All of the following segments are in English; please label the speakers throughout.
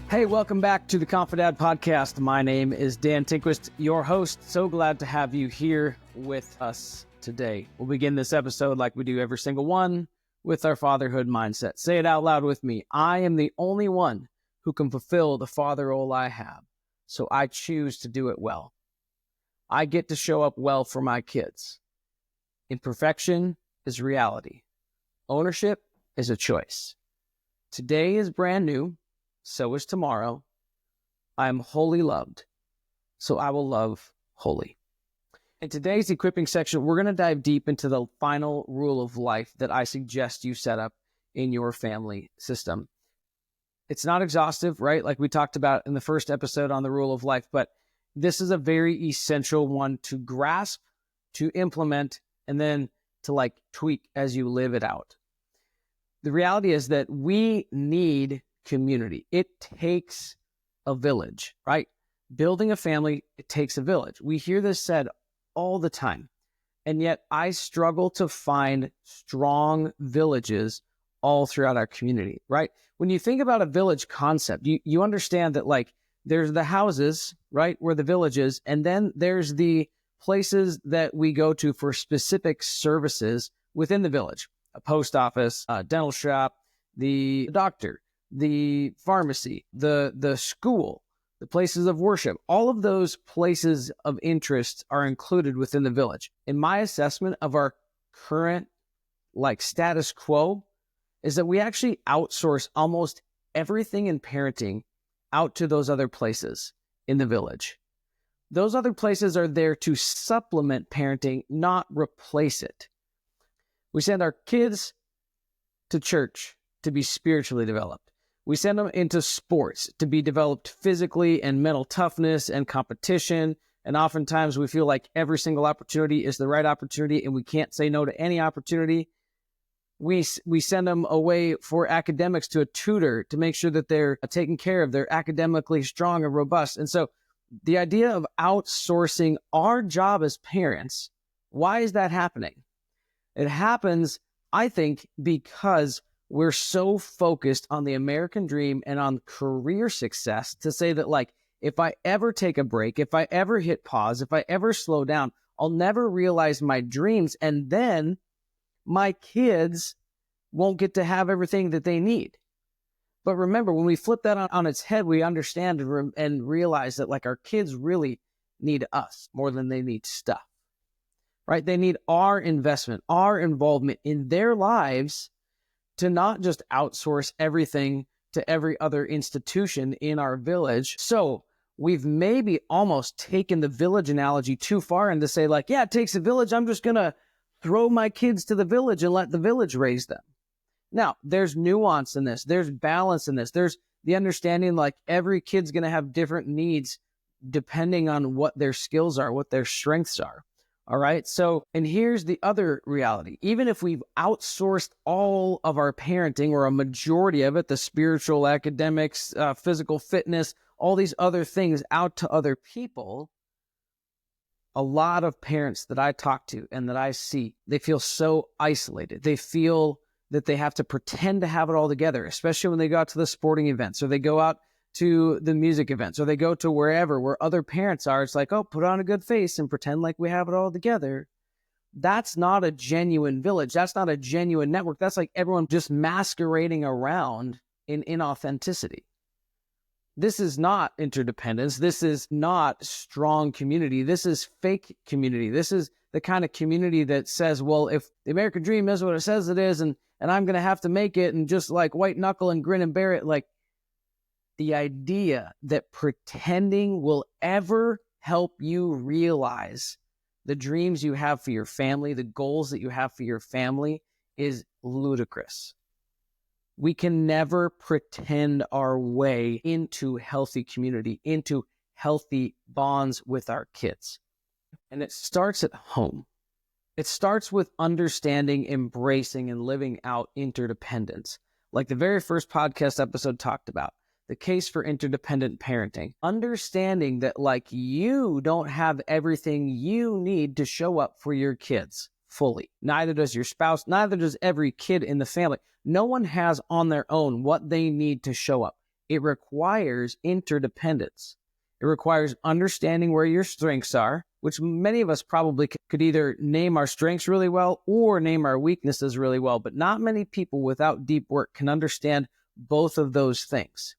Speaker 1: Hey, welcome back to the Confidad Podcast. My name is Dan Tinquist, your host. So glad to have you here with us today. We'll begin this episode like we do every single one with our fatherhood mindset. Say it out loud with me. I am the only one who can fulfill the father role I have, so I choose to do it well. I get to show up well for my kids. Imperfection is reality. Ownership is a choice. Today is brand new. So is tomorrow. I am wholly loved, so I will love wholly. In today's equipping section, we're going to dive deep into the final rule of life that I suggest you set up in your family system. It's not exhaustive, right? Like we talked about in the first episode on the rule of life, but this is a very essential one to grasp, to implement, and then to tweak as you live it out. The reality is that we need community. It takes a village, right? Building a family, it takes a village. We hear this said all the time. And yet I struggle to find strong villages all throughout our community, right? When you think about a village concept, you understand that there's the houses, right, where the village is, and then there's the places that we go to for specific services within the village. A post office, a dental shop, the doctor, the pharmacy, the school, the places of worship, all of those places of interest are included within the village. In my assessment of our current status quo is that we actually outsource almost everything in parenting out to those other places in the village. Those other places are there to supplement parenting, not replace it. We send our kids to church to be spiritually developed. We send them into sports to be developed physically and mental toughness and competition. And oftentimes we feel like every single opportunity is the right opportunity and we can't say no to any opportunity. We send them away for academics to a tutor to make sure that they're taken care of, they're academically strong and robust. And so the idea of outsourcing our job as parents, why is that happening? It happens, I think, because we're so focused on the American dream and on career success to say that if I ever take a break, if I ever hit pause, if I ever slow down, I'll never realize my dreams. And then my kids won't get to have everything that they need. But remember, when we flip that on its head, we understand and realize that our kids really need us more than they need stuff, right? They need our investment, our involvement in their lives to not just outsource everything to every other institution in our village. So we've maybe almost taken the village analogy too far and to say yeah, it takes a village. I'm just going to throw my kids to the village and let the village raise them. Now, there's nuance in this. There's balance in this. There's the understanding every kid's going to have different needs depending on what their skills are, what their strengths are. All right. So, and here's the other reality. Even if we've outsourced all of our parenting or a majority of it, the spiritual, academics, physical fitness, all these other things out to other people, a lot of parents that I talk to and that I see, they feel so isolated. They feel that they have to pretend to have it all together, especially when they go out to the sporting events or they go out to the music events, or they go to wherever where other parents are. It's put on a good face and pretend like we have it all together. That's not a genuine village. That's not a genuine network. That's everyone just masquerading around in inauthenticity. This is not interdependence. This is not strong community. This is fake community. This is the kind of community that says, well, if the American dream is what it says it is, and I'm going to have to make it, and just white knuckle and grin and bear it, the idea that pretending will ever help you realize the dreams you have for your family, the goals that you have for your family is ludicrous. We can never pretend our way into healthy community, into healthy bonds with our kids. And it starts at home. It starts with understanding, embracing, and living out interdependence. Like the very first podcast episode talked about, the case for interdependent parenting. Understanding that you don't have everything you need to show up for your kids fully. Neither does your spouse, neither does every kid in the family. No one has on their own what they need to show up. it requires interdependence. It requires understanding where your strengths are, which many of us probably could either name our strengths really well or name our weaknesses really well, but not many people without deep work can understand both of those things.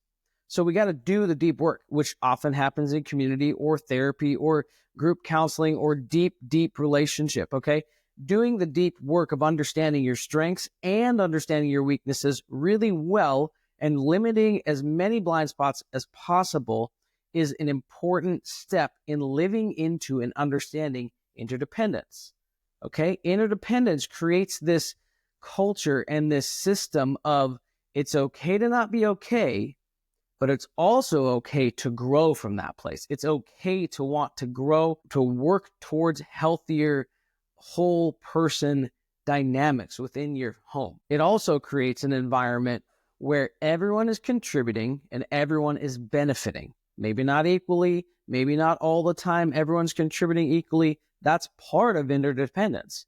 Speaker 1: So we got to do the deep work, which often happens in community or therapy or group counseling or deep relationship, okay? Doing the deep work of understanding your strengths and understanding your weaknesses really well and limiting as many blind spots as possible is an important step in living into and understanding interdependence, okay? Interdependence creates this culture and this system of it's okay to not be okay, but it's also okay to grow from that place. It's okay to want to grow, to work towards healthier, whole person dynamics within your home. It also creates an environment where everyone is contributing and everyone is benefiting. Maybe not equally, maybe not all the time, everyone's contributing equally. That's part of interdependence.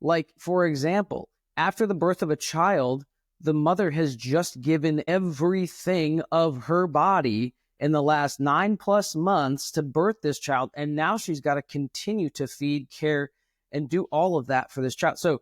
Speaker 1: Like, for example, after the birth of a child, the mother has just given everything of her body in the last 9+ months to birth this child. And now she's got to continue to feed, care, and do all of that for this child. So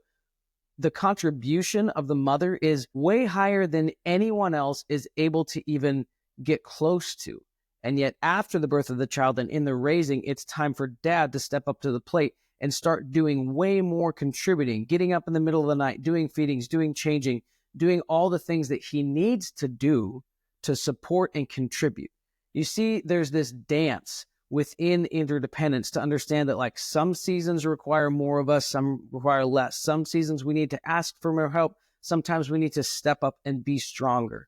Speaker 1: the contribution of the mother is way higher than anyone else is able to even get close to. And yet after the birth of the child and in the raising, it's time for dad to step up to the plate and start doing way more contributing, getting up in the middle of the night, doing feedings, doing changing, doing all the things that he needs to do to support and contribute. You see, there's this dance within interdependence to understand that like some seasons require more of us, some require less. Some seasons we need to ask for more help. Sometimes we need to step up and be stronger.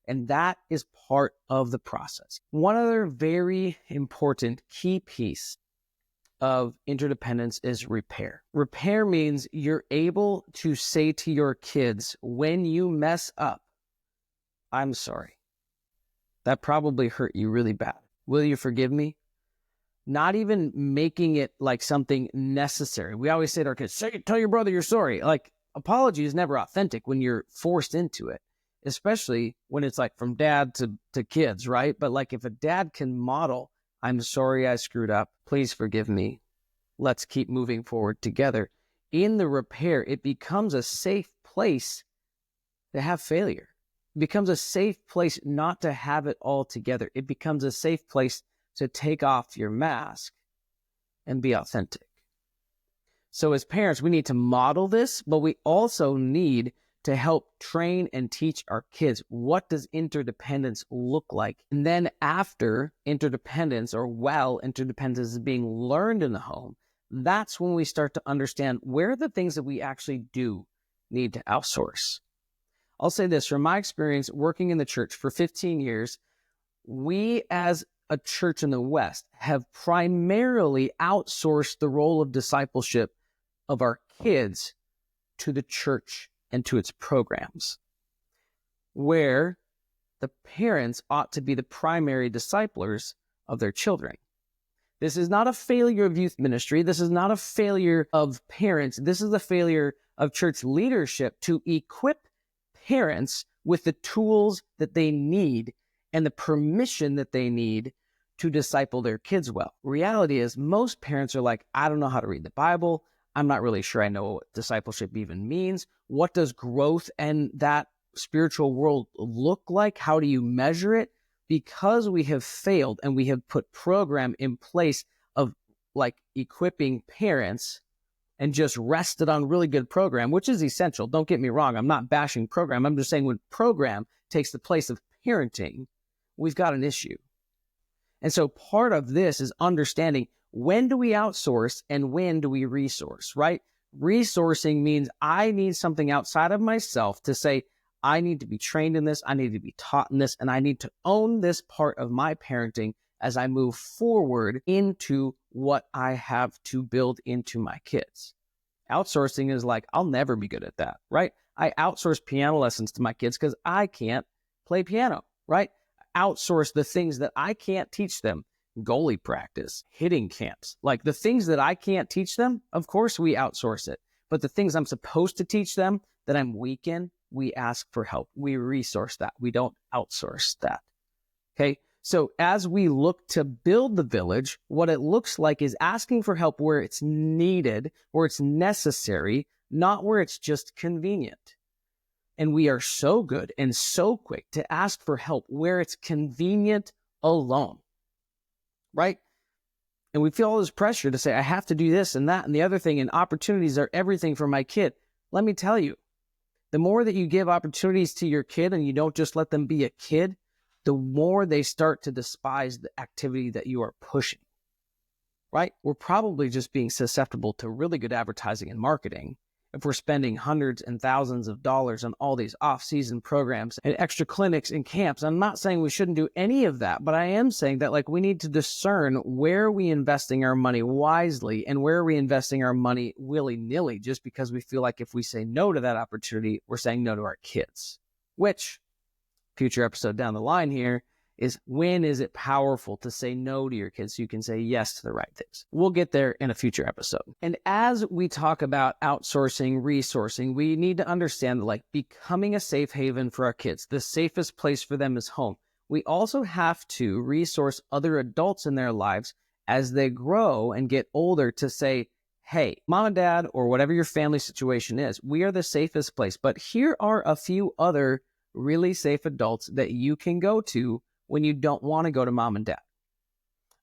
Speaker 1: And that is part of the process. One other very important key piece of interdependence is repair. Repair means you're able to say to your kids, when you mess up, I'm sorry. That probably hurt you really bad. Will you forgive me? Not even making it like something necessary. We always say to our kids, tell your brother you're sorry. Like, apology is never authentic when you're forced into it, especially when it's like from dad to kids, right? But like if a dad can model, I'm sorry I screwed up. Please forgive me. Let's keep moving forward together. In the repair, it becomes a safe place to have failure. It becomes a safe place not to have it all together. It becomes a safe place to take off your mask and be authentic. So as parents, we need to model this, but we also need to help train and teach our kids, what does interdependence look like? And then after interdependence, or while interdependence is being learned in the home, that's when we start to understand where are the things that we actually do need to outsource. I'll say this, from my experience working in the church for 15 years, we as a church in the West have primarily outsourced the role of discipleship of our kids to the church and to its programs, where the parents ought to be the primary disciplers of their children. This is not a failure of youth ministry. This is not a failure of parents. This is a failure of church leadership to equip parents with the tools that they need and the permission that they need to disciple their kids well. Reality is most parents are like, I don't know how to read the Bible. I'm not really sure I know what discipleship even means. What does growth and that spiritual world look like? How do you measure it? Because we have failed and we have put program in place of like equipping parents and just rested on really good program, which is essential. Don't get me wrong. I'm not bashing program. I'm just saying when program takes the place of parenting, we've got an issue. And so part of this is understanding, when do we outsource and when do we resource, right? Resourcing means I need something outside of myself to say, I need to be trained in this, I need to be taught in this, and I need to own this part of my parenting as I move forward into what I have to build into my kids. Outsourcing is like, I'll never be good at that, right? I outsource piano lessons to my kids because I can't play piano, right? Outsource the things that I can't teach them. Goalie practice, hitting camps, like the things that I can't teach them, of course we outsource it. But the things I'm supposed to teach them that I'm weak in, we ask for help. We resource that. We don't outsource that. Okay. So as we look to build the village, what it looks like is asking for help where it's needed, where it's necessary, not where it's just convenient. And we are so good and so quick to ask for help where it's convenient alone, right? And we feel all this pressure to say, I have to do this and that and the other thing, and opportunities are everything for my kid. Let me tell you, the more that you give opportunities to your kid and you don't just let them be a kid, the more they start to despise the activity that you are pushing, right? We're probably just being susceptible to really good advertising and marketing if we're spending hundreds and thousands of dollars on all these off-season programs and extra clinics and camps. I'm not saying we shouldn't do any of that, but I am saying that we need to discern where are we investing our money wisely and where are we investing our money willy-nilly just because we feel like if we say no to that opportunity, we're saying no to our kids, which future episode down the line here is when is it powerful to say no to your kids so you can say yes to the right things. We'll get there in a future episode. And as we talk about outsourcing, resourcing, we need to understand that becoming a safe haven for our kids, the safest place for them is home. We also have to resource other adults in their lives as they grow and get older to say, hey, mom and dad, or whatever your family situation is, we are the safest place. But here are a few other really safe adults that you can go to when you don't want to go to mom and dad.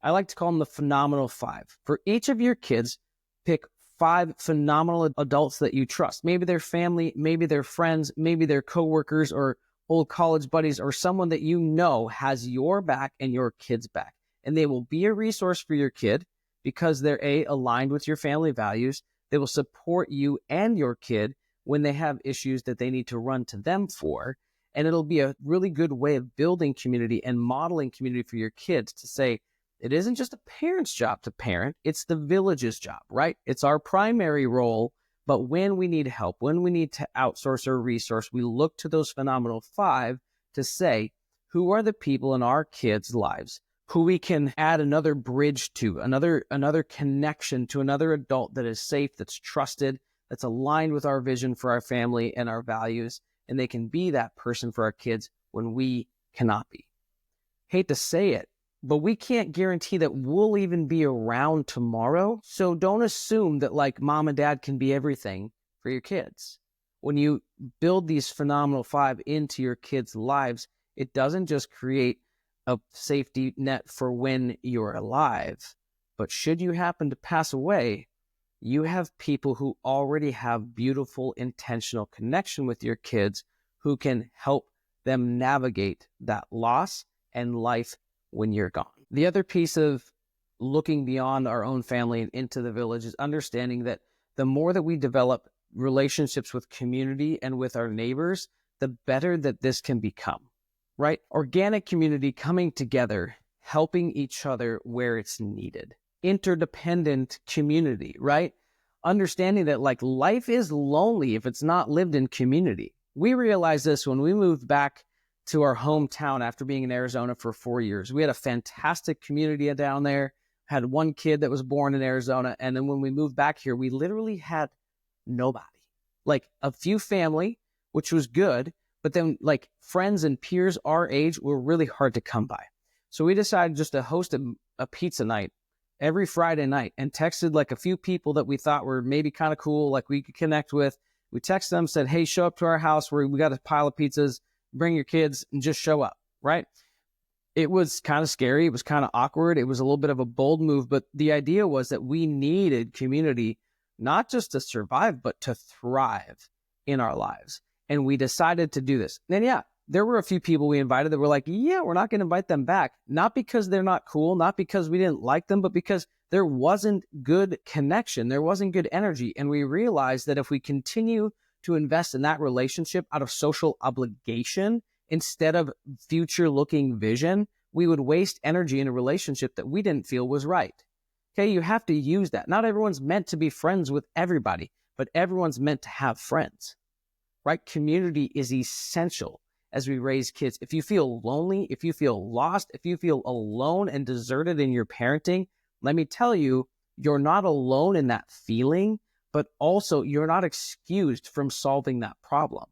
Speaker 1: I like to call them the phenomenal five. For each of your kids, pick 5 phenomenal adults that you trust. Maybe their family, maybe their friends, maybe their coworkers or old college buddies or someone that you know has your back and your kid's back. And they will be a resource for your kid because they're aligned with your family values. They will support you and your kid when they have issues that they need to run to them for. And it'll be a really good way of building community and modeling community for your kids to say, it isn't just a parent's job to parent, it's the village's job, right? It's our primary role, but when we need help, when we need to outsource or resource, we look to those phenomenal 5 to say, who are the people in our kids' lives who we can add another bridge to, another connection to another adult that is safe, that's trusted, that's aligned with our vision for our family and our values. And they can be that person for our kids when we cannot be. Hate to say it, but we can't guarantee that we'll even be around tomorrow. So don't assume that mom and dad can be everything for your kids. When you build these phenomenal 5 into your kids' lives, it doesn't just create a safety net for when you're alive, but should you happen to pass away, you have people who already have beautiful, intentional connection with your kids who can help them navigate that loss and life when you're gone. The other piece of looking beyond our own family and into the village is understanding that the more that we develop relationships with community and with our neighbors, the better that this can become, right? Organic community coming together, helping each other where it's needed. Interdependent community, right? Understanding that life is lonely if it's not lived in community. We realized this when we moved back to our hometown after being in Arizona for 4 years. We had a fantastic community down there, had one kid that was born in Arizona. And then when we moved back here, we literally had nobody. A few family, which was good, but then friends and peers our age were really hard to come by. So we decided just to host a pizza night every Friday night and texted a few people that we thought were maybe kind of cool, we could connect with. We texted them, said, hey, show up to our house where we got a pile of pizzas, bring your kids and just show up, right? It was kind of scary. It was kind of awkward. It was a little bit of a bold move, but the idea was that we needed community, not just to survive, but to thrive in our lives. And we decided to do this. And yeah, there were a few people we invited that were yeah, we're not going to invite them back. Not because they're not cool, not because we didn't like them, but because there wasn't good connection. There wasn't good energy. And we realized that if we continue to invest in that relationship out of social obligation instead of future looking vision, we would waste energy in a relationship that we didn't feel was right. Okay, you have to use that. Not everyone's meant to be friends with everybody, but everyone's meant to have friends, right? Community is essential as we raise kids. If you feel lonely, if you feel lost, if you feel alone and deserted in your parenting, let me tell you, you're not alone in that feeling, but also you're not excused from solving that problem.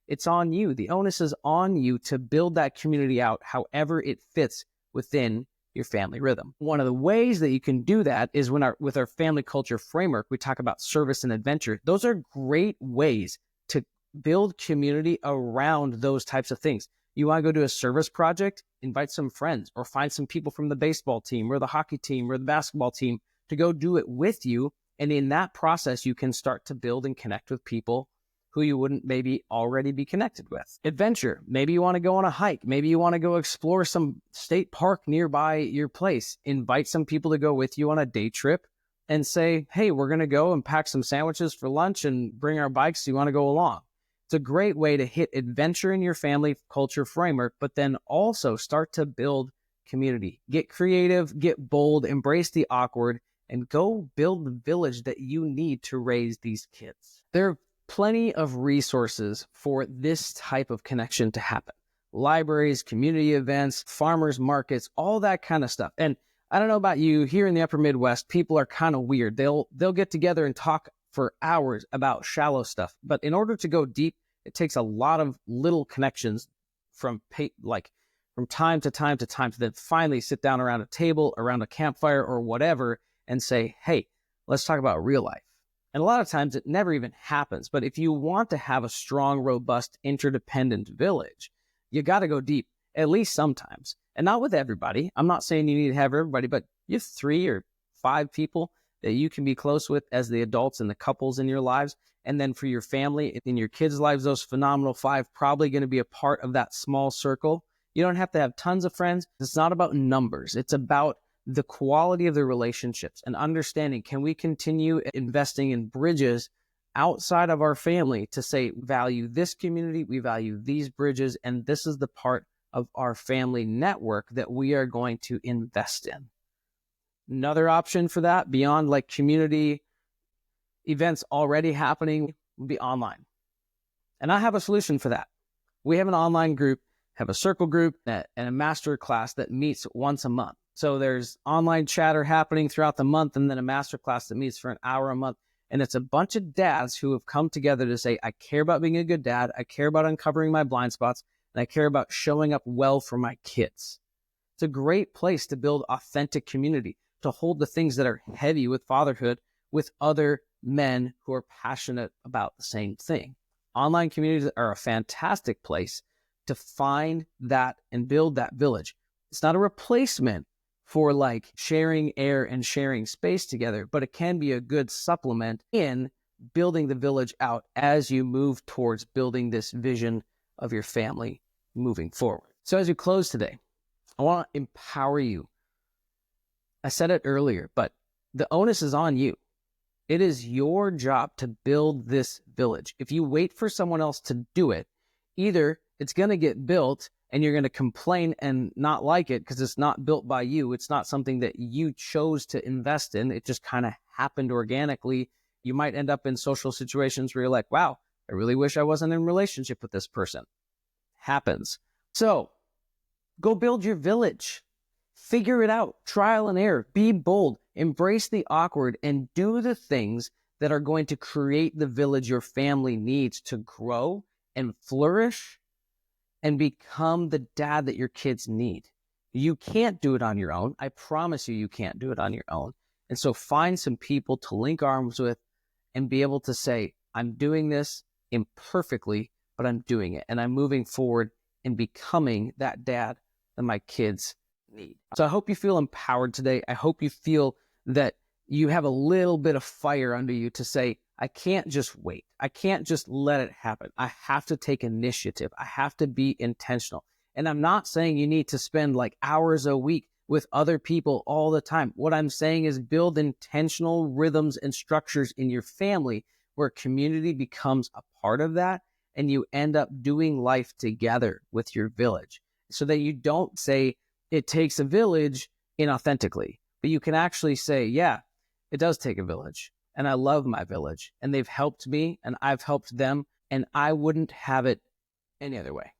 Speaker 1: It's on you. The onus is on you to build that community out however it fits within your family rhythm. One of the ways that you can do that is with our family culture framework, we talk about service and adventure. Those are great ways to build community around those types of things. You want to go do a service project, invite some friends or find some people from the baseball team or the hockey team or the basketball team to go do it with you. And in that process, you can start to build and connect with people who you wouldn't maybe already be connected with. Adventure. Maybe you want to go on a hike. Maybe you want to go explore some state park nearby your place. Invite some people to go with you on a day trip and say, hey, we're going to go and pack some sandwiches for lunch and bring our bikes. Do you want to go along? It's a great way to hit adventure in your family culture framework, but then also start to build community. Get creative, get bold, embrace the awkward, and go build the village that you need to raise these kids. There are plenty of resources for this type of connection to happen. Libraries, community events, farmers markets, all that kind of stuff. And I don't know about you, here in the upper Midwest, people are kind of weird. They'll get together and talk for hours about shallow stuff. But in order to go deep, it takes a lot of little connections from time to time to then finally sit down around a table, around a campfire or whatever and say, hey, let's talk about real life. And a lot of times it never even happens. But if you want to have a strong, robust, interdependent village, you got to go deep, at least sometimes. And not with everybody. I'm not saying you need to have everybody, but you have 3 or 5 people that you can be close with as the adults and the couples in your lives. And then for your family, in your kids' lives, those phenomenal 5 probably going to be a part of that small circle. You don't have to have tons of friends. It's not about numbers. It's about the quality of the relationships and understanding, can we continue investing in bridges outside of our family to say, value this community, we value these bridges, and this is the part of our family network that we are going to invest in. Another option for that, beyond like community events already happening, would be online. And I have a solution for that. We have an online group, have a circle group, and a master class that meets once a month. So there's online chatter happening throughout the month and then a master class that meets for an hour a month. And it's a bunch of dads who have come together to say, I care about being a good dad. I care about uncovering my blind spots. And I care about showing up well for my kids. It's a great place to build authentic community, to hold the things that are heavy with fatherhood with other men who are passionate about the same thing. Online communities are a fantastic place to find that and build that village. It's not a replacement for like sharing air and sharing space together, but it can be a good supplement in building the village out as you move towards building this vision of your family moving forward. So as you close today, I want to empower you. I said it earlier, but the onus is on you. It is your job to build this village. If you wait for someone else to do it, either it's going to get built and you're going to complain and not like it because it's not built by you. It's not something that you chose to invest in. It just kind of happened organically. You might end up in social situations where you're like, wow, I really wish I wasn't in a relationship with this person. Happens. So go build your village. Figure it out. Trial and error. Be bold. Embrace the awkward and do the things that are going to create the village your family needs to grow and flourish and become the dad that your kids need. You can't do it on your own. I promise you, you can't do it on your own. And so find some people to link arms with and be able to say, I'm doing this imperfectly, but I'm doing it. And I'm moving forward and becoming that dad that my kids need. So I hope you feel empowered today. I hope you feel that you have a little bit of fire under you to say, I can't just wait. I can't just let it happen. I have to take initiative. I have to be intentional. And I'm not saying you need to spend like hours a week with other people all the time. What I'm saying is build intentional rhythms and structures in your family where community becomes a part of that and you end up doing life together with your village so that you don't say it takes a village inauthentically, but you can actually say, yeah, it does take a village. And I love my village and they've helped me and I've helped them and I wouldn't have it any other way.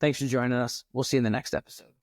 Speaker 1: Thanks for joining us. We'll see you in the next episode.